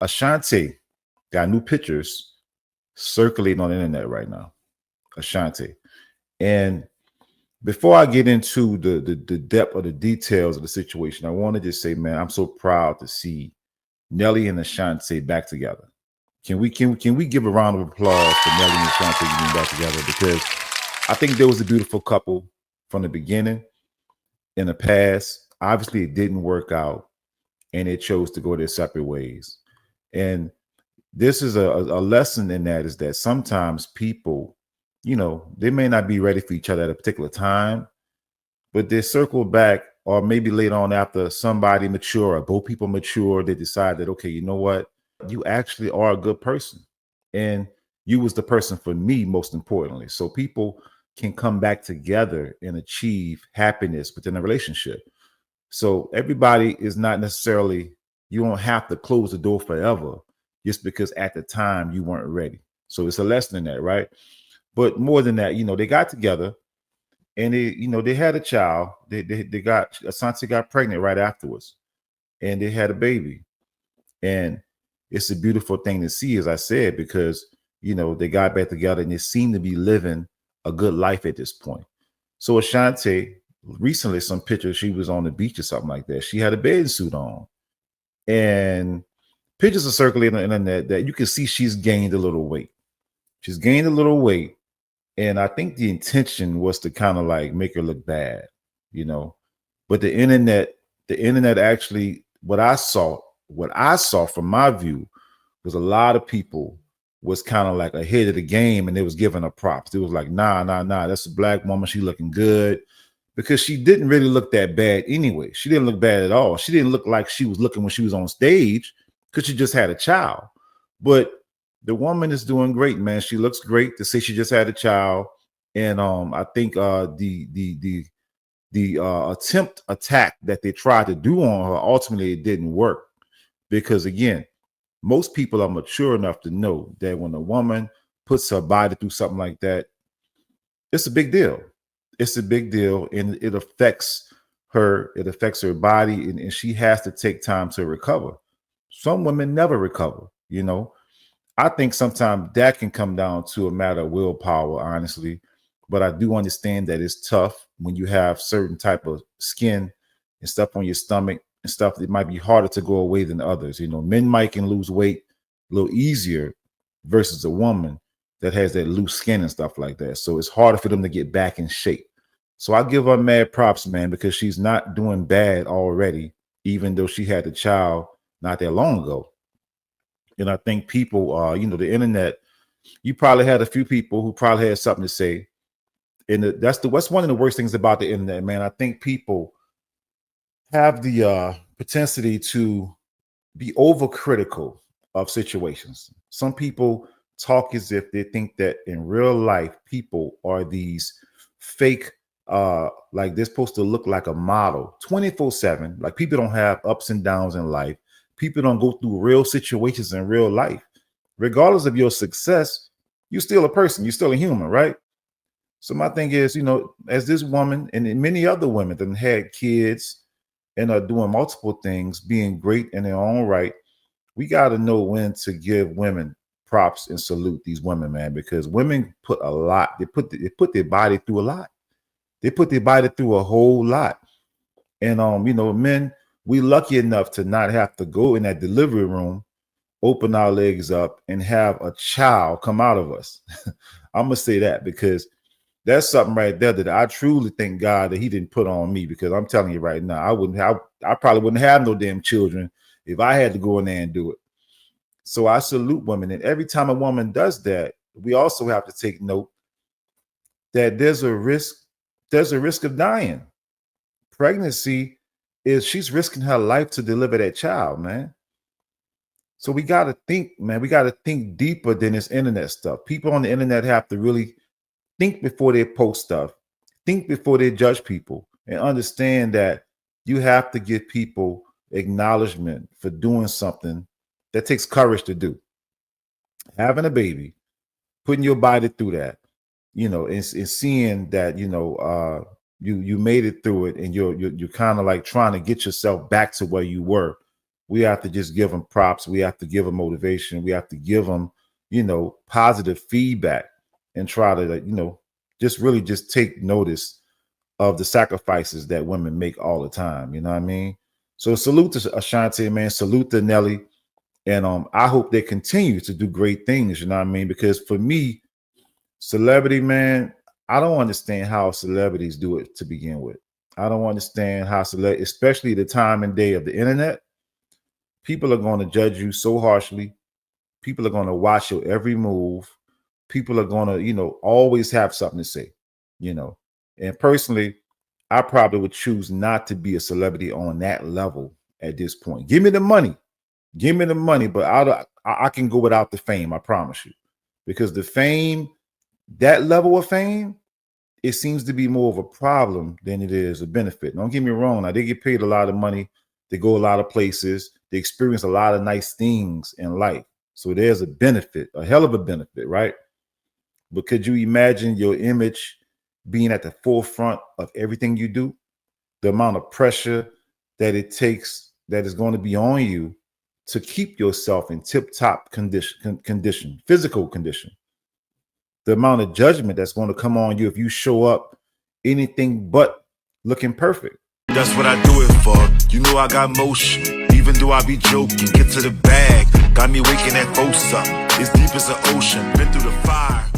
Ashanti got new pictures circulating on the internet right now. Ashanti. And before I get into the depth of the details of the situation, I want to just say, man, I'm so proud to see Nelly and Ashanti back together. Can we give a round of applause for Nelly and Ashanti being back together? Because I think there was a beautiful couple from the beginning. In the past, obviously it didn't work out, and they chose to go their separate ways. And this is a lesson in that, is that sometimes people, they may not be ready for each other at a particular time, but they circle back, or maybe later on after somebody mature or both people mature, they decide that, okay, you know what? You actually are a good person. And you was the person for me, most importantly. So people can come back together and achieve happiness within a relationship. So everybody is not necessarily, you don't have to close the door forever just because at the time you weren't ready. So it's a lesson in that, right? But more than that, they got together and they had a child. They got, Asante got pregnant right afterwards, and they had a baby. And it's a beautiful thing to see, as I said, because they got back together and they seem to be living a good life at this point. So Ashanti, recently, some pictures, she was on the beach or something like that. She had a bathing suit on, and pictures are circulating on the internet that you can see she's gained a little weight. She's gained a little weight, and I think the intention was to kind of like make her look bad, But the internet actually, what I saw from my view was a lot of people was kind of like ahead of the game, and they was giving her props. It was like, nah, that's a black woman. She looking good, because she didn't really look that bad anyway. She didn't look bad at all. She didn't look like she was looking when she was on stage, because she just had a child. But the woman is doing great, man. She looks great. To say she just had a child, and I think the attempt attack that they tried to do on her, ultimately it didn't work, because again, most people are mature enough to know that when a woman puts her body through something like that, it's a big deal. It's a big deal, and it affects her. It affects her body, and she has to take time to recover. Some women never recover. I think sometimes that can come down to a matter of willpower, honestly. But I do understand that it's tough when you have certain type of skin and stuff on your stomach and stuff that might be harder to go away than others. Men might can lose weight a little easier versus a woman that has that loose skin and stuff like that. So it's harder for them to get back in shape. So I give her mad props, man, because she's not doing bad already, even though she had a child not that long ago. And I think people, the internet, you probably had a few people who probably had something to say. And what's one of the worst things about the internet, man. I think people have the propensity to be overcritical of situations. Some people talk as if they think that in real life people are these fake, like they're supposed to look like a model 24/7. Like people don't have ups and downs in life. People don't go through real situations in real life. Regardless of your success, you're still a person. You're still a human, right? So my thing is, as this woman and many other women that had kids and are doing multiple things, being great in their own right, we got to know when to give women props and salute these women, man, because women put a lot. They put their body through a lot. They put their body through a whole lot. And men, we lucky enough to not have to go in that delivery room, open our legs up, and have a child come out of us. I'm gonna say that, because that's something right there that I truly thank God that He didn't put on me, because I'm telling you right now, I probably wouldn't have no damn children if I had to go in there and do it. So I salute women. And every time a woman does that, we also have to take note that there's a risk of dying. Pregnancy she's risking her life to deliver that child, man. So we got to think, man, we got to think deeper than this internet stuff. People on the internet have to really think before they post stuff, think before they judge people, and understand that you have to give people acknowledgement for doing something that takes courage to do. Having a baby, putting your body through that, and seeing that, you made it through it, and you're kind of like trying to get yourself back to where you were we have to just give them props. We have to give them motivation. We have to give them, you know, positive feedback and try to, you know, just really just take notice of the sacrifices that women make all the time. You know what I mean? So salute to Ashanti, man. Salute to Nelly. And I hope they continue to do great things. You know what I mean? Because for me, celebrity, man, I don't understand how celebrities do it to begin with. I don't understand how especially the time and day of the internet, people are going to judge you so harshly. People are going to watch your every move. People are going to, you know, always have something to say, you know. And personally, I probably would choose not to be a celebrity on that level at this point. Give me the money. Give me the money, but I can go without the fame, I promise you. Because the fame, that level of fame, it seems to be more of a problem than it is a benefit. Don't get me wrong. Now, they get paid a lot of money. They go a lot of places. They experience a lot of nice things in life. So there's a benefit, a hell of a benefit, right? But could you imagine your image being at the forefront of everything you do? The amount of pressure that it takes, that is going to be on you to keep yourself in tip-top condition, physical condition. The amount of judgment that's going to come on you if you show up anything but looking perfect. That's what I do it for. You know I got motion. Even though I be joking, get to the bag. Got me waking at Fosa. It's deep as the ocean. Been through the fire.